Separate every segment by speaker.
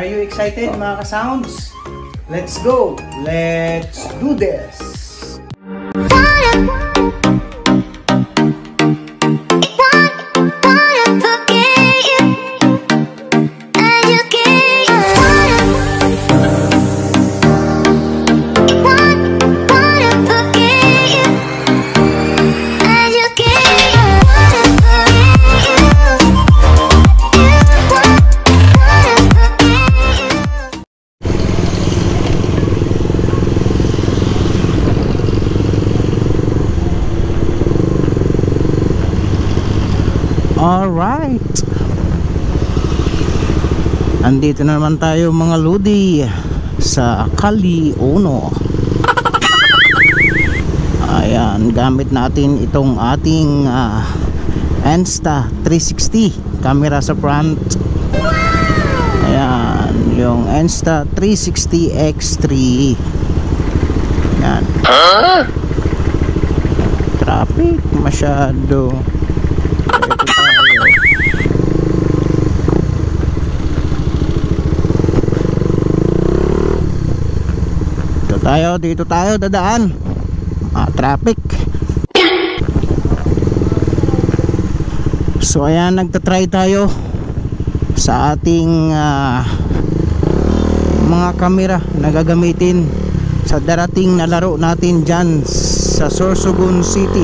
Speaker 1: Are you excited mga ka-sounds? Let's go! Let's do this!
Speaker 2: Alright, andito na naman tayo mga lodi sa Kali Ono. Ayan, gamit natin itong ating Insta360 camera sa front. Ayan, yung Insta360 X3. Ayan. Traffic masyado. Dito tayo dadaan. Traffic. So ayan, nagtatry tayo sa ating mga camera na gagamitin sa darating na laro natin dyan sa Sorsogon City,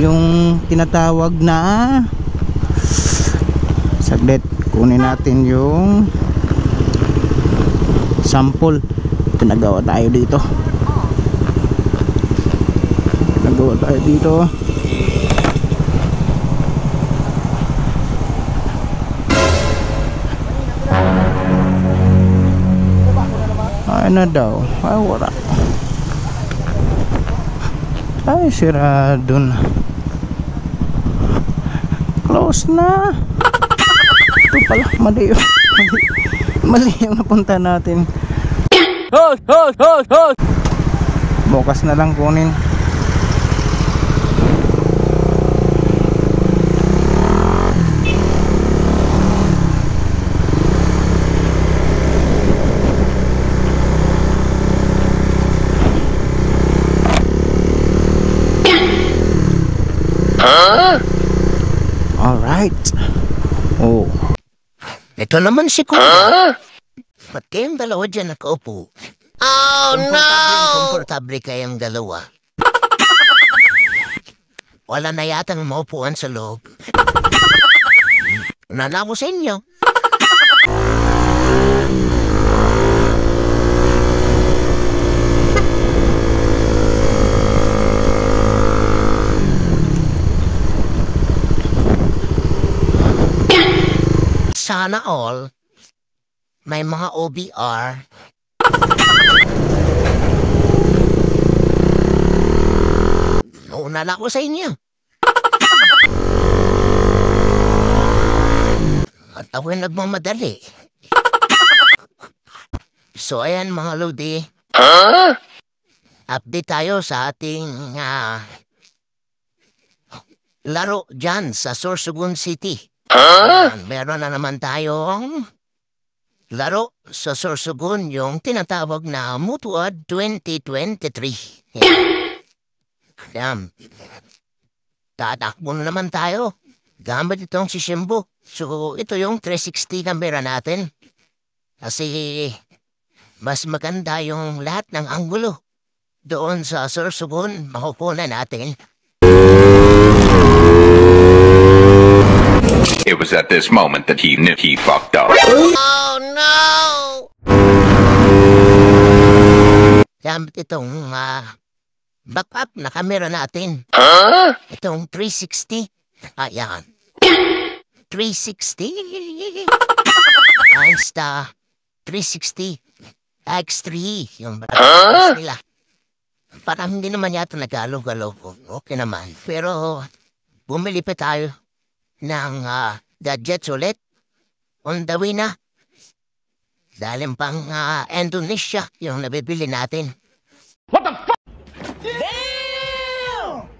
Speaker 2: yung tinatawag na, saglit, kunin natin yung sample. Ito, nagawa tayo dito. Ay na daw. Ay wala. Ay sirado na. Close na. Ito pala, mali yun. Mali yung napunta natin. Bukas na lang kunin. Alright. Oh,
Speaker 3: ito naman si Kuya. Ba't kayong dalawa dyan nakaupo? Oh no! Komportable kayong dalawa. Wala na yatang maupuan sa loob. Nanawa sa inyo. Sana all may mga OBR. Nauna na ako sa inyo. At ako'y nagmamadali. So ayan mga lodi, update tayo sa ating laro dyan sa Sorsogon City. Meron na naman tayong laro sa Sorsogon, yung tinatawag na Mutuad 2023. Yan. Tatakbo na naman tayo gamit itong si Shimbo. So ito yung 360 camera natin, kasi mas maganda yung lahat ng anggulo doon sa Sorsogon. Makukunan natin.
Speaker 4: It was at this moment that he knew he fucked up.
Speaker 3: Oh no! Gamit itong backup na camera natin. Itong 360. Ayan. 360. Insta 360 X3. Yung nila. Parang hindi naman yata nag-alog-alog. Okay naman. Pero bumili pa tayo ng gadgets ulit. On the way na. Dahil pang Indonesia yung nabibili natin. What the fuck? Damn!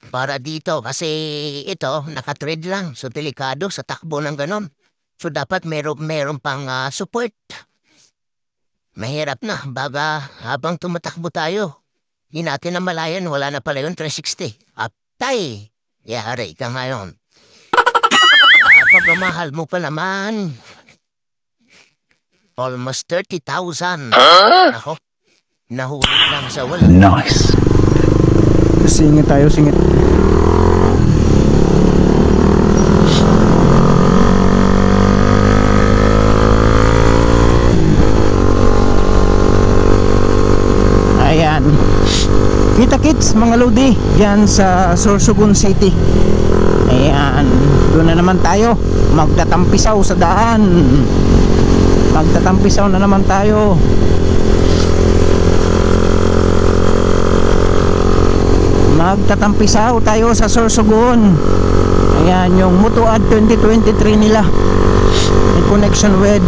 Speaker 3: para dito kasi ito nakatrade lang, so delikado sa takbo ng ganon. So dapat meron pang support. Mahirap na baga habang tumatakbo tayo. Hindi natin namalayan, wala na pala yun 360. Aptay! Yari ka ngayon. Pagmamahal mo pa naman. Almost 30,000. Ako, nahuli lang sa wala.
Speaker 4: Nice.
Speaker 2: Singit tayo, singit. Ayan. Kita-kits mga lodi yan sa Sorsogon City. Ayan, doon na naman tayo. Magtatampisaw sa daan. Magtatampisaw na naman tayo. Magtatampisaw tayo sa Sorsogon. Ayan, yung Mutuad 2023 nila in connection with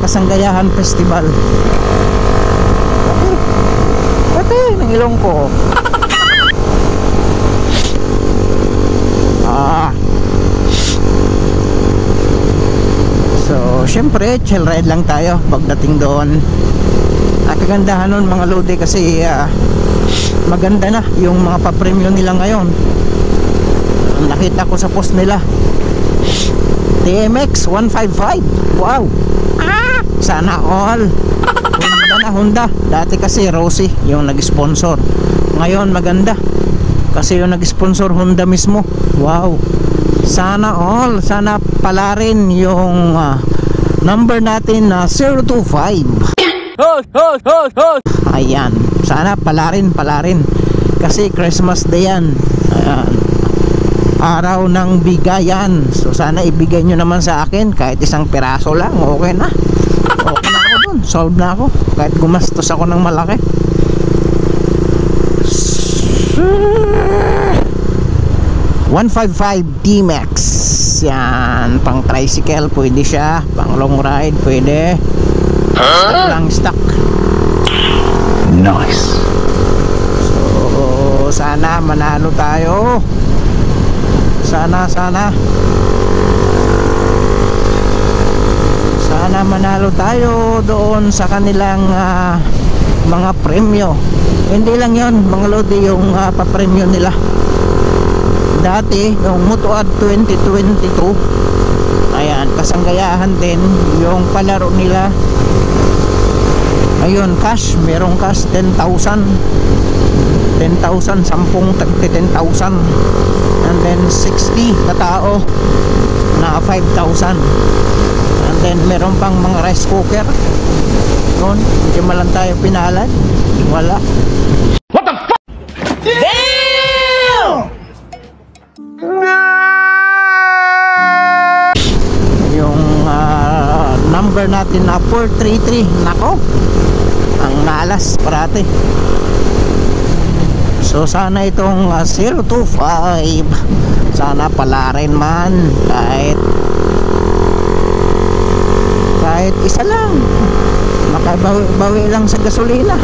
Speaker 2: Kasanggayahan Festival. Pati ng ilong ko. So, syempre, chill ride lang tayo pagdating doon. At kagandahan nun mga lodi kasi maganda na yung mga pa-premium nila ngayon. Nakita ko sa post nila TMX 155. Wow! Sana all. Honda na Honda. Dati kasi Rossi yung nag-sponsor. Ngayon maganda kasi yung nag-sponsor Honda mismo. Wow! Sana all. Sana pala rin yung number natin na 025. Ayan, sana pala rin kasi Christmas Day yan. Ayan, araw ng bigayan. So sana ibigay nyo naman sa akin kahit isang piraso lang. Okay na ako dun, solve na ako kahit gumastos ako ng malaki. 155 T-Max. Yan, pang tricycle pwede siya, pang long ride pwede. Lang stock.
Speaker 4: Nice.
Speaker 2: So sana manalo tayo. Sana manalo tayo doon sa kanilang mga premyo. Hindi lang yon mga lodi yung pa-premyo nila. Dati yung Mutuad 2022, ayan, Kasanggayahan din yung palaro nila. Ayun, cash, merong cash 10,000, 10,000, 10,000, and then 60 katao na 5,000, and then meron pang mga rice cooker noon. Hindi man lang tayo pinalad, wala. What the fuck? Damn! Yung number natin na 433, nako, ang nalas parate. So sana itong 025 sana pala rin man kahit isa lang, makabawi lang sa gasolina,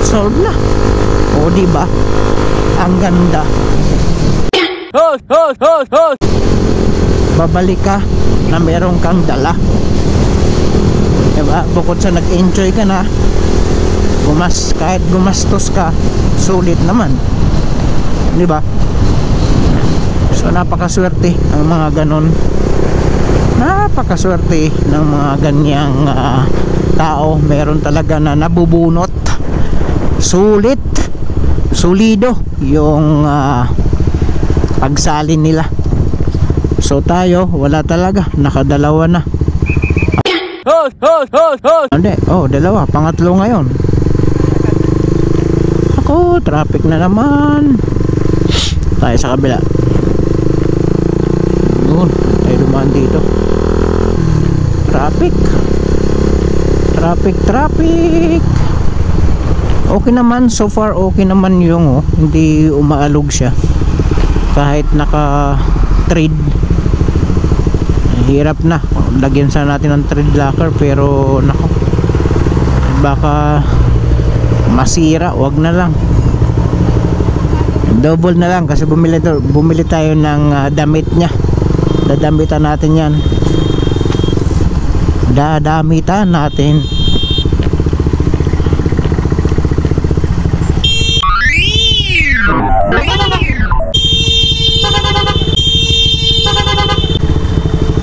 Speaker 2: solve na. O diba, ang ganda. Babalik ka na meron kang dala, diba? Bukod sa nag-enjoy ka na, kahit gumastos ka, sulit naman, diba? So napakaswerte ang mga ganon, napakaswerte ng mga ganyang tao. Meron talaga na nabubunot, solido yung pagsalin nila. So tayo wala talaga, nakadalawa na. Hindi, dalawa, pangatlo ngayon. Ako, traffic na naman. Tayo sa kabila. Noon, tayo dumaan dito. Traffic. Okay naman, so far okay naman yung hindi umaalog siya. Kahit naka-trade, hirap na. Lagyan sana natin ng trade locker, pero nako, baka masira, wag na lang. Double na lang kasi bumili tayo ng damit niya. Dadamitan natin yan. Dadamitan natin.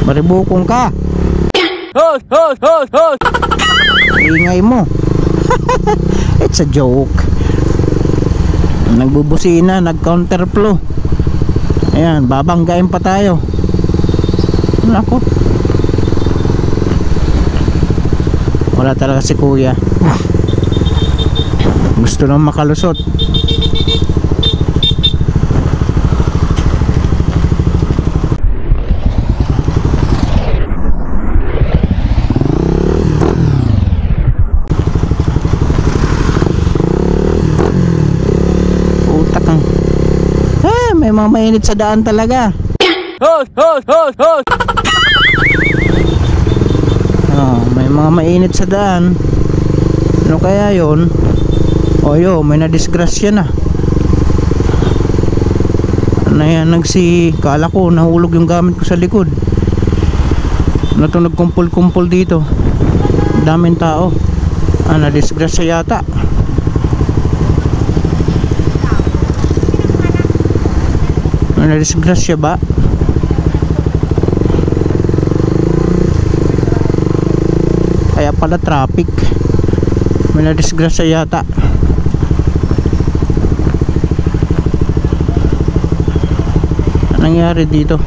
Speaker 2: Maribukong ka. Ingay mo. It's a joke. Nagbubusina, nag-counterflow. Ayan, babanggain pa tayo. Nako. Wala talaga si kuya. Gusto nang makalusot. May mga mainit sa daan talaga. May mga mainit sa daan. Ano kaya yon? May nadisgrasya na. Ano yan, kala ko nahulog yung gamit ko sa likod. Ano to, nagkumpul-kumpul dito. Daming tao. Nadisgrasya yata. Nadisgrasya ba? Kaya pala traffic. May nadisgrasya yata. Anong nangyari dito?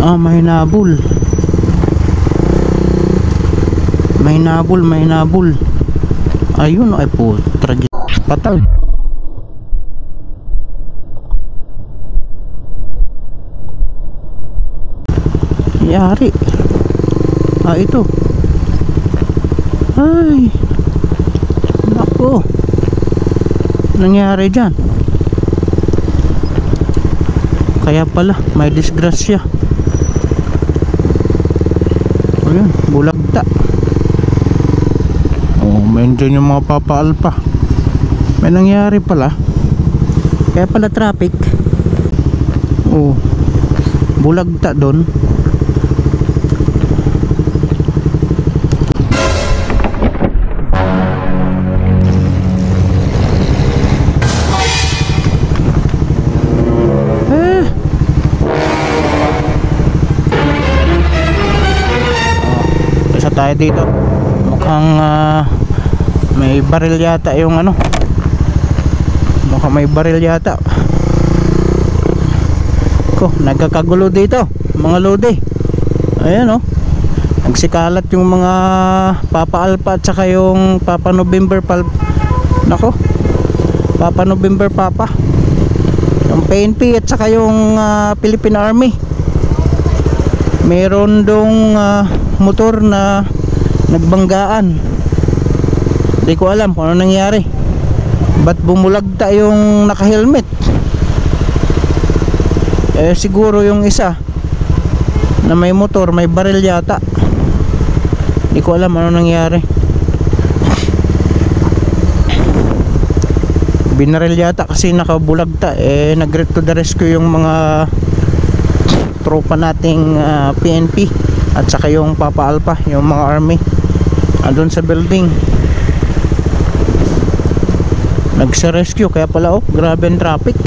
Speaker 2: May nabul. May nabul. Ayun, ay po, tragedy. Patay. Yari. Ito. Ay. Nako. Nangyari dyan. Kaya pala, may disgrasya. Ayun, bulagta. Nandiyan yung mga papaalpa. May nangyari pala. Kaya pala traffic. Bulagta doon. Isa tayo dito. Mukhang may baril yata yung ano. Mukhang may baril yata. Nagkakagulo dito mga lodi. Ayan nagsikalat yung mga Papa Alpha at saka yung Papa November Nako, Papa November Papa, yung PNP at saka yung Philippine Army. Meron dong motor na nagbanggaan. Hindi ko alam kung ano nangyari. Ba't bumulagta yung naka-helmet? Siguro yung isa na may motor, may baril yata. Hindi ko alam ano nangyari. Binaril yata kasi nakabulagta. Nag-get to the rescue yung mga tropa nating PNP at saka yung Papa Alpha, yung mga army andun sa building. Nagsa-rescue. Kaya pala grabe ang traffic.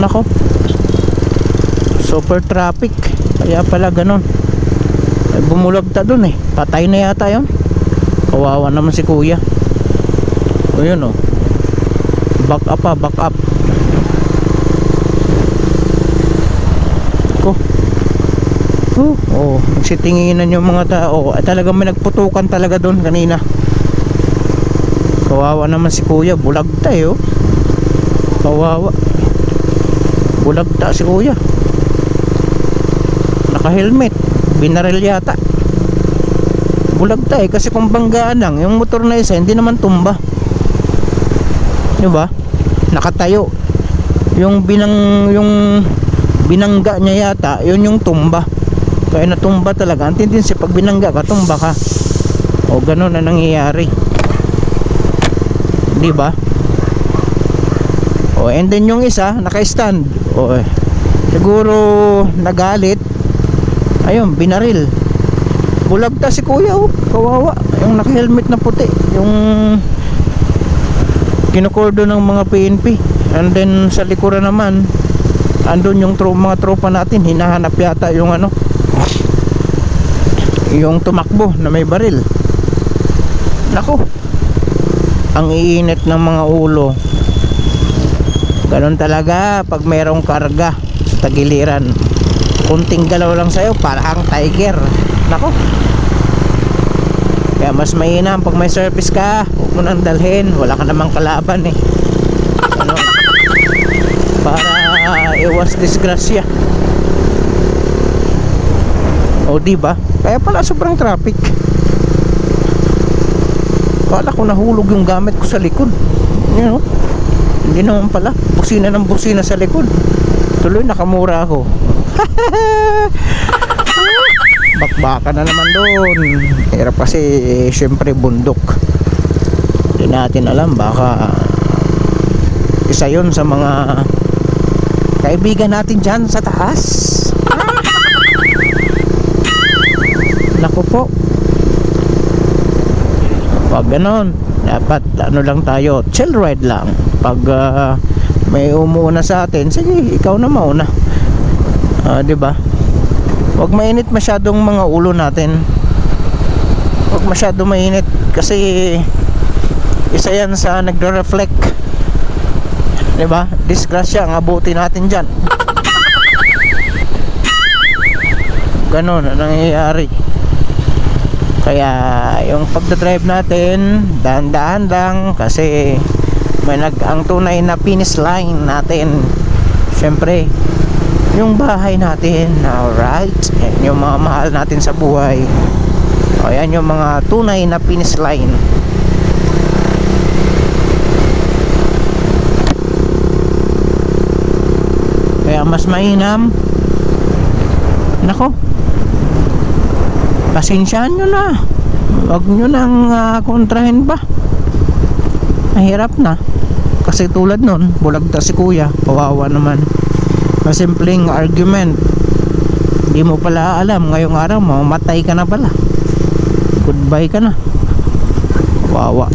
Speaker 2: Nako, super traffic. Kaya pala ganon. Bumulagta dun patay na yata yun. Kawawa naman si kuya. Yun back up back up. Nagsitinginan yung mga tao. Talagang may nagputukan talaga dun kanina. Kawawa naman si kuya, bulagta kawawa. Bulagta si kuya. Naka-helmet, binaril yata. Bulagta kasi kung banggaan lang, yung motor na isa hindi naman tumba. Diba? Nakatayo. Yung binangga niya yata, yun yung tumba. Kaya natumba talaga. Antintin si pag binangga ka, tumba ka. O ganun na nangyayari, di ba? O and then yung isa naka-stand, o siguro nagalit, ayun, binaril. Bulagta si kuya, oh, kawawa. Yung naka-helmet na puti, yung kinukordo ng mga PNP. And then sa likuran naman, andun yung mga tropa natin, hinahanap yata yung ano, yung tumakbo na may baril. Nako, ang iinit ng mga ulo. Ganon talaga pag mayroong karga sa tagiliran. Kunting galaw lang sa'yo, parang tiger. Nako, kaya mas mainam pag may service ka, huwag mo nang dalhin, wala ka namang kalaban eh. Ano, para iwas disgrasya. O diba? Kaya pala sobrang traffic. Kala ko nahulog yung gamit ko sa likod, you know? Hindi naman pala, busina ng busina sa likod. Tuloy nakamura ako. Bakbaka na naman doon. Hirap kasi syempre bundok. Hindi natin alam, baka isa yun sa mga kaibigan natin dyan sa taas. Naku po, pag ganon, dapat ano lang tayo, chill ride lang. Pag may umuuna sa atin, sige, ikaw na mauna. Diba? Huwag mainit masyadong mga ulo natin. Huwag masyadong mainit kasi isa yan sa nagre-reflect, diba? Disgrasya ang abuti natin dyan. Ganon ang nangyayari. Kaya yung pagdadrive natin, dahan-dahan lang, kasi ang tunay na finish line natin, syempre yung bahay natin. Alright, yan yung mga mahal natin sa buhay. O yan yung mga tunay na finish line. Kaya mas mainam, nako, pasensyahan nyo na, wag nyo nang kontrahin pa. Mahirap na. Kasi tulad nun, bulagta si kuya, kawawa naman. Na simpleng argument, hindi mo pala alam, ngayong araw mamatay ka na pala, goodbye ka na. Kawawa.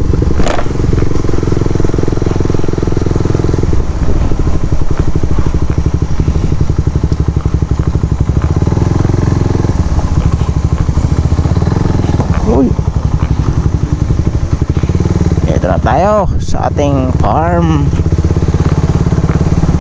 Speaker 2: Uy, ito na tayo sa ating farm.